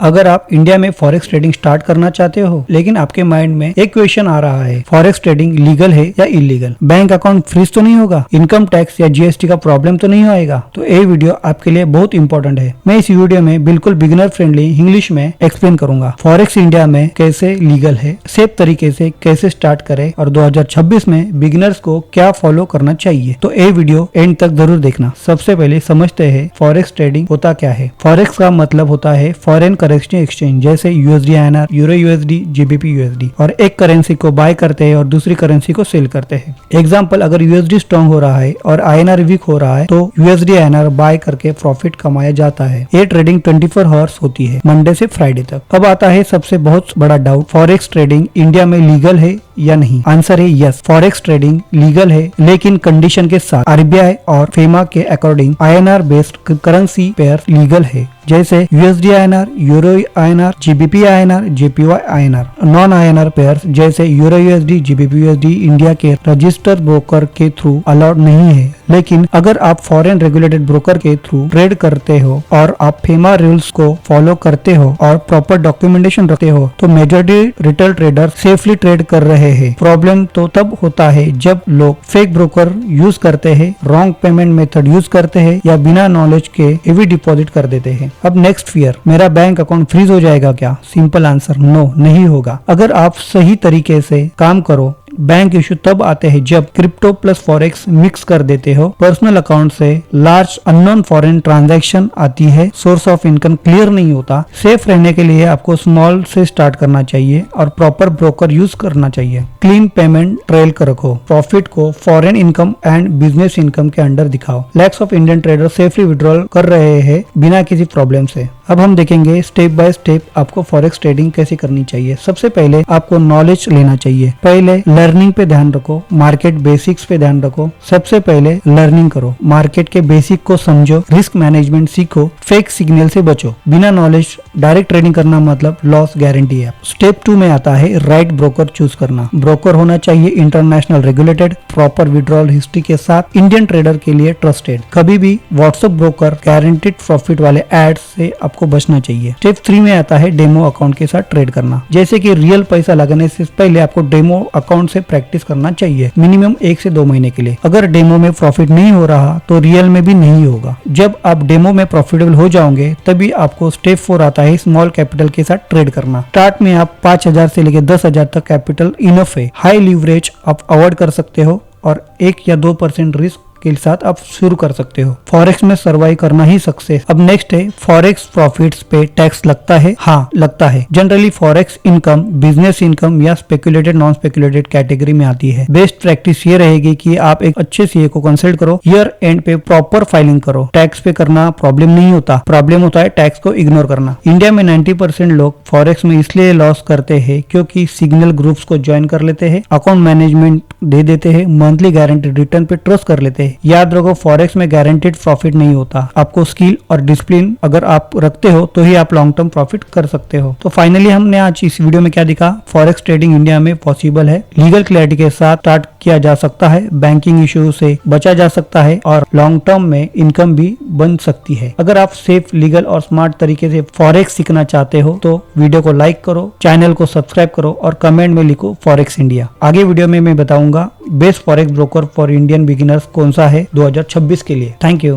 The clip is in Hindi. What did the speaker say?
अगर आप इंडिया में फॉरेक्स ट्रेडिंग स्टार्ट करना चाहते हो लेकिन आपके माइंड में एक क्वेश्चन आ रहा है, फॉरेक्स ट्रेडिंग लीगल है या इलीगल, बैंक अकाउंट फ्रीज तो नहीं होगा, इनकम टैक्स या जीएसटी का प्रॉब्लम तो नहीं आएगा, तो ये वीडियो आपके लिए बहुत इंपॉर्टेंट है। मैं इस वीडियो में बिल्कुल बिगिनर फ्रेंडली इंग्लिश में एक्सप्लेन करूंगा फॉरेक्स इंडिया में कैसे लीगल है, सेफ तरीके से कैसे स्टार्ट करें और 2026 में बिगिनर्स को क्या फॉलो करना चाहिए। तो ये वीडियो एंड तक जरूर देखना। सबसे पहले समझते हैं फॉरेक्स ट्रेडिंग होता क्या है। फॉरेक्स का मतलब होता है फॉरेन करेंसी एक्सचेंज, जैसे USD INR, euro USD, GBP USD, और एक करेंसी को बाय करते हैं और दूसरी करेंसी को सेल करते हैं। एग्जाम्पल, अगर USD स्ट्रॉन्ग हो रहा है और INR वीक हो रहा है तो USD INR बाय करके प्रॉफिट कमाया जाता है। ये ट्रेडिंग 24 आवर्स होती है, मंडे से फ्राइडे तक। अब आता है सबसे बहुत बड़ा डाउट, फॉरेक्स ट्रेडिंग इंडिया में लीगल है या नहीं। आंसर है यस, फॉरेक्स ट्रेडिंग लीगल है, लेकिन कंडीशन के साथ। RBI और FEMA के according INR based currency pair legal है, जैसे USD INR, euro INR, GBP INR, JPY INR। Non INR pairs जैसे euro USD, GBP USD India के रजिस्टर्ड ब्रोकर के थ्रू अलाउड नहीं है। लेकिन अगर आप फॉरेन रेगुलेटेड ब्रोकर के थ्रू ट्रेड करते हो और आप FEMA रूल्स को फॉलो करते हो और प्रॉपर डॉक्यूमेंटेशन रखते हो तो majority retail trader safely trade कर रहे हैं। प्रॉब्लम तो तब होता है जब लोग फेक ब्रोकर यूज करते हैं, रॉन्ग पेमेंट मेथड यूज करते हैं या बिना नॉलेज के हेवी डिपॉजिट कर देते हैं। अब नेक्स्ट फियर, मेरा बैंक अकाउंट फ्रीज हो जाएगा क्या? सिंपल आंसर, नो, नहीं होगा। अगर आप सही तरीके से काम करो। बैंक इशू तब आते हैं जब क्रिप्टो प्लस फॉरेक्स मिक्स कर देते हो, पर्सनल अकाउंट से लार्ज अननोन फॉरेन ट्रांजैक्शन आती है, सोर्स ऑफ इनकम क्लियर नहीं होता। सेफ रहने के लिए आपको स्मॉल से स्टार्ट करना चाहिए और प्रॉपर ब्रोकर यूज करना चाहिए। क्लीन पेमेंट ट्रेल कर रखो, प्रॉफिट को foreign income and business income के अंडर दिखाओ। Lakhs of Indian trader safely withdrawal कर रहे हैं बिना किसी प्रॉब्लम से। अब हम देखेंगे स्टेप बाय स्टेप आपको फॉरेक्स ट्रेडिंग कैसे करनी चाहिए। सबसे पहले आपको नॉलेज लेना चाहिए। पहले लर्निंग पे ध्यान रखो, मार्केट बेसिक्स पे ध्यान रखो। सबसे पहले लर्निंग करो, मार्केट के बेसिक को समझो, रिस्क मैनेजमेंट सीखो, फेक सिग्नल से बचो। बिना नॉलेज डायरेक्ट ट्रेडिंग करना मतलब लॉस गारंटी है। स्टेप 2 में आता है राइट ब्रोकर चूज करना। ब्रोकर होना चाहिए international regulated, proper withdrawal history के साथ, इंडियन ट्रेडर के लिए ट्रस्टेड। कभी भी व्हाट्सएप ब्रोकर गारंटीड प्रॉफिट वाले एड्स से आपको बचना चाहिए। स्टेप 3 में आता है डेमो अकाउंट के साथ ट्रेड करना। जैसे कि रियल पैसा लगाने से पहले आपको डेमो अकाउंट से प्रैक्टिस करना चाहिए, मिनिमम 1 से 2 महीने के लिए। अगर डेमो में प्रॉफिट नहीं हो रहा तो रियल में भी नहीं होगा। जब आप डेमो में प्रॉफिटेबल हो जाओगे तभी आपको स्टेप 4 आता है स्मॉल कैपिटल के साथ ट्रेड करना। स्टार्ट में आप 5,000 से लेकर 10,000 तक कैपिटल इनफ है। हाई लीवरेज आप अवॉइड कर सकते हो और 1 या 2% रिस्क के साथ आप शुरू कर सकते हो। फॉरेक्स में सर्वाइव करना ही सक्सेस। अब नेक्स्ट है, फॉरेक्स प्रॉफिट्स पे टैक्स लगता है? हाँ, लगता है। Generally forex income business income या स्पेकुलेटेड नॉन स्पेकुलेटेड कैटेगरी में आती है। बेस्ट प्रैक्टिस ये रहेगी कि आप एक अच्छे सीए को कंसल्ट करो, ईयर एंड पे प्रॉपर फाइलिंग करो। टैक्स पे करना प्रॉब्लम नहीं होता, प्रॉब्लम होता है टैक्स को इग्नोर करना। इंडिया में 90% लोग फॉरेक्स में इसलिए लॉस करते हैं क्योंकि सिग्नल ग्रुप्स को ज्वाइन कर लेते हैं, अकाउंट मैनेजमेंट दे देते हैं, मंथली गारंटीड रिटर्न पे ट्रस्ट कर लेते हैं। याद रखो, फॉरेक्स में गारंटीड प्रॉफिट नहीं होता। आपको स्किल और डिसिप्लिन अगर आप रखते हो तो ही आप लॉन्ग टर्म प्रॉफिट कर सकते हो। तो फाइनली हमने आज इस वीडियो में क्या दिखा, फॉरेक्स ट्रेडिंग इंडिया में पॉसिबल है, लीगल क्लैरिटी के साथ स्टार्ट किया जा सकता है, बैंकिंग इश्यू से बचा जा सकता है और लॉन्ग टर्म में इनकम भी बन सकती है। अगर आप सेफ, लीगल और स्मार्ट तरीके से फॉरेक्स सीखना चाहते हो तो वीडियो को लाइक करो, चैनल को सब्सक्राइब करो और कमेंट में लिखो फॉरेक्स इंडिया। आगे वीडियो में मैं बताऊंगा best forex broker for Indian beginners कौन सा है 2026 के लिए। Thank you.